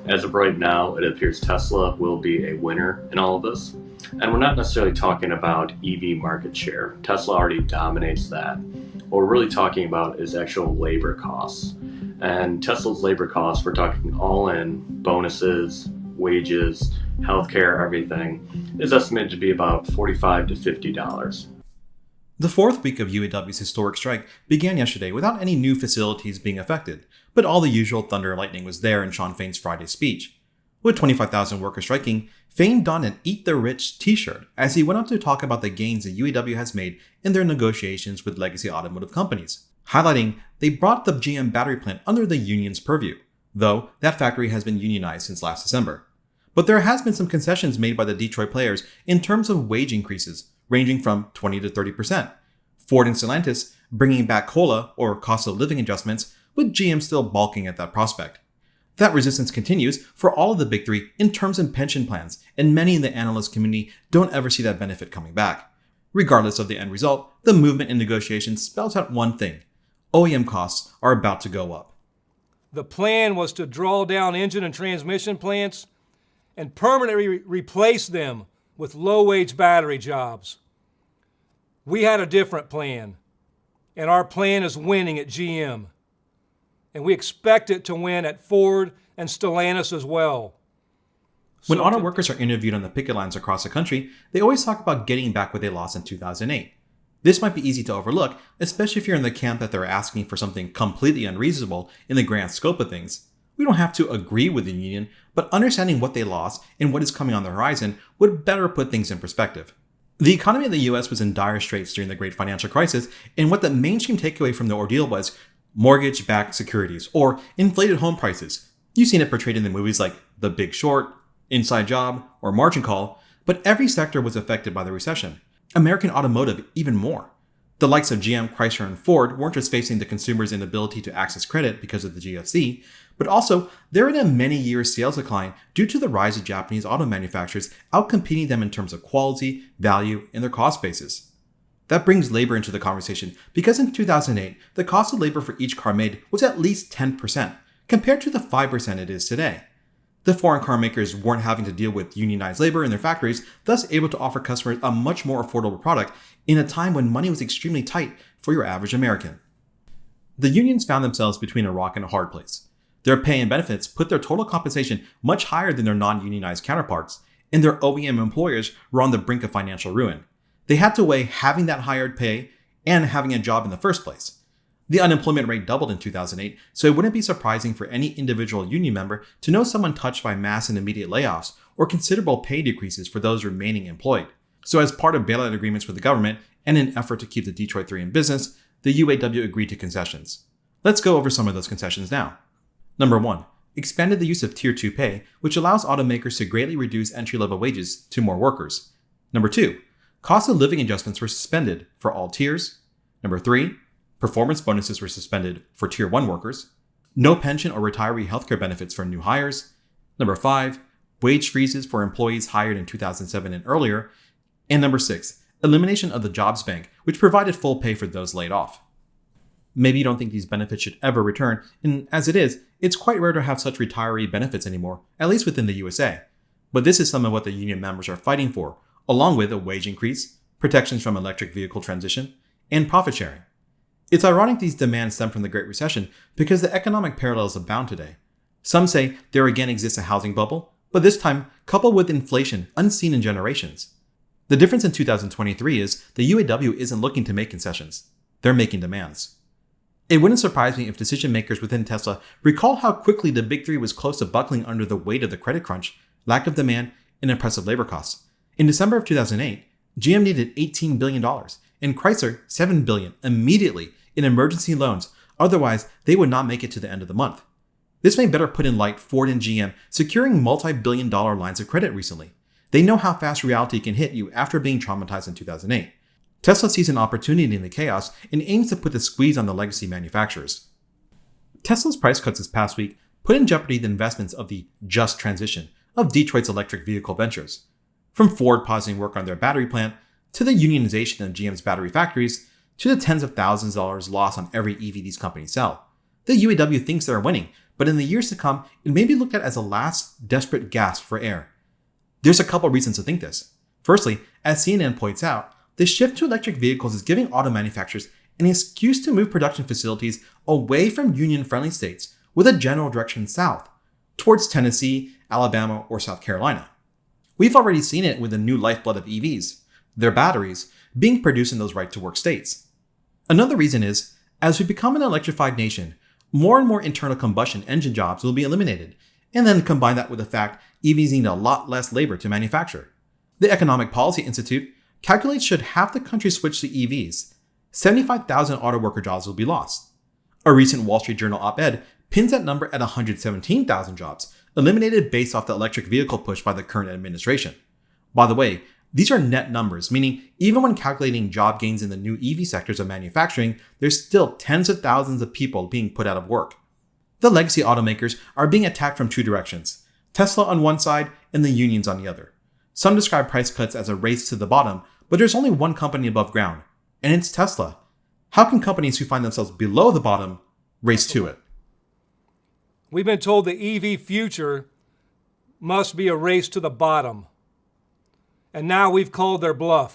As of right now, it appears Tesla will be a winner in all of this. And we're not necessarily talking about EV market share. Tesla already dominates that. What we're really talking about is actual labor costs. And Tesla's labor costs, we're talking all in bonuses, wages, healthcare, everything, is estimated to be about $45 to $50. The fourth week of UAW's historic strike began yesterday without any new facilities being affected, but all the usual thunder and lightning was there in Shawn Fain's Friday speech. With 25,000 workers striking, Fain donned an Eat the Rich t-shirt as he went on to talk about the gains the UAW has made in their negotiations with legacy automotive companies, highlighting they brought the GM battery plant under the union's purview, though that factory has been unionized since last December. But there has been some concessions made by the Detroit players in terms of wage increases, ranging from 20 to 30%. Ford and Stellantis bringing back COLA, or cost of living adjustments, with GM still balking at that prospect. That resistance continues for all of the big three in terms of pension plans, and many in the analyst community don't ever see that benefit coming back. Regardless of the end result, the movement in negotiations spells out one thing: OEM costs are about to go up. The plan was to draw down engine and transmission plants and permanently replace them with low-wage battery jobs. We had a different plan, and our plan is winning at GM. And we expect it to win at Ford and Stellantis as well. When auto workers are interviewed on the picket lines across the country, they always talk about getting back what they lost in 2008. This might be easy to overlook, especially if you're in the camp that they're asking for something completely unreasonable in the grand scope of things. We don't have to agree with the union, but understanding what they lost and what is coming on the horizon would better put things in perspective. The economy of the US was in dire straits during the great financial crisis, and what the mainstream takeaway from the ordeal was mortgage-backed securities, or inflated home prices. You've seen it portrayed in the movies like The Big Short, Inside Job, or Margin Call, but every sector was affected by the recession. American automotive even more. The likes of GM, Chrysler, and Ford weren't just facing the consumer's inability to access credit because of the GFC, but also they're in a many-year sales decline due to the rise of Japanese auto manufacturers outcompeting them in terms of quality, value, and their cost basis. That brings labor into the conversation because in 2008, the cost of labor for each car made was at least 10%, compared to the 5% it is today. The foreign car makers weren't having to deal with unionized labor in their factories, thus able to offer customers a much more affordable product in a time when money was extremely tight for your average American. The unions found themselves between a rock and a hard place. Their pay and benefits put their total compensation much higher than their non-unionized counterparts, and their OEM employers were on the brink of financial ruin. They had to weigh having that higher pay and having a job in the first place. The unemployment rate doubled in 2008, so it wouldn't be surprising for any individual union member to know someone touched by mass and immediate layoffs or considerable pay decreases for those remaining employed. So as part of bailout agreements with the government and an effort to keep the Detroit 3 in business, the UAW agreed to concessions. Let's go over some of those concessions now. Number 1. Expanded the use of Tier 2 pay, which allows automakers to greatly reduce entry-level wages to more workers. Number 2. Cost of living adjustments were suspended for all tiers. Number 3. Performance bonuses were suspended for Tier 1 workers. No pension or retiree healthcare benefits for new hires. Number 5. Wage freezes for employees hired in 2007 and earlier. And number 6. Elimination of the jobs bank, which provided full pay for those laid off. Maybe you don't think these benefits should ever return, and as it is, it's quite rare to have such retiree benefits anymore, at least within the USA. But this is some of what the union members are fighting for, along with a wage increase, protections from electric vehicle transition, and profit sharing. It's ironic these demands stem from the Great Recession because the economic parallels abound today. Some say there again exists a housing bubble, but this time coupled with inflation unseen in generations. The difference in 2023 is the UAW isn't looking to make concessions. They're making demands. It wouldn't surprise me if decision makers within Tesla recall how quickly the Big Three was close to buckling under the weight of the credit crunch, lack of demand, and oppressive labor costs. In December of 2008, GM needed $18 billion and Chrysler $7 billion immediately in emergency loans, otherwise they would not make it to the end of the month. This may better put in light Ford and GM securing multi-billion dollar lines of credit recently. They know how fast reality can hit you after being traumatized in 2008. Tesla sees an opportunity in the chaos and aims to put the squeeze on the legacy manufacturers. Tesla's price cuts this past week put in jeopardy the investments of the just transition of Detroit's electric vehicle ventures. From Ford pausing work on their battery plant, to the unionization of GM's battery factories, to the tens of thousands of dollars lost on every EV these companies sell. The UAW thinks they're winning, but in the years to come, it may be looked at as a last desperate gasp for air. There's a couple reasons to think this. Firstly, as CNN points out, the shift to electric vehicles is giving auto manufacturers an excuse to move production facilities away from union-friendly states with a general direction south, towards Tennessee, Alabama, or South Carolina. We've already seen it with the new lifeblood of EVs, their batteries, being produced in those right-to-work states. Another reason is, as we become an electrified nation, more and more internal combustion engine jobs will be eliminated, and then combine that with the fact EVs need a lot less labor to manufacture. The Economic Policy Institute calculates should half the country switch to EVs, 75,000 auto worker jobs will be lost. A recent Wall Street Journal op-ed pins that number at 117,000 jobs, eliminated based off the electric vehicle push by the current administration. By the way, these are net numbers, meaning even when calculating job gains in the new EV sectors of manufacturing, there's still tens of thousands of people being put out of work. The legacy automakers are being attacked from two directions, Tesla on one side and the unions on the other. Some describe price cuts as a race to the bottom, but there's only one company above ground, and it's Tesla. How can companies who find themselves below the bottom race to it? We've been told the EV future must be a race to the bottom. And now we've called their bluff.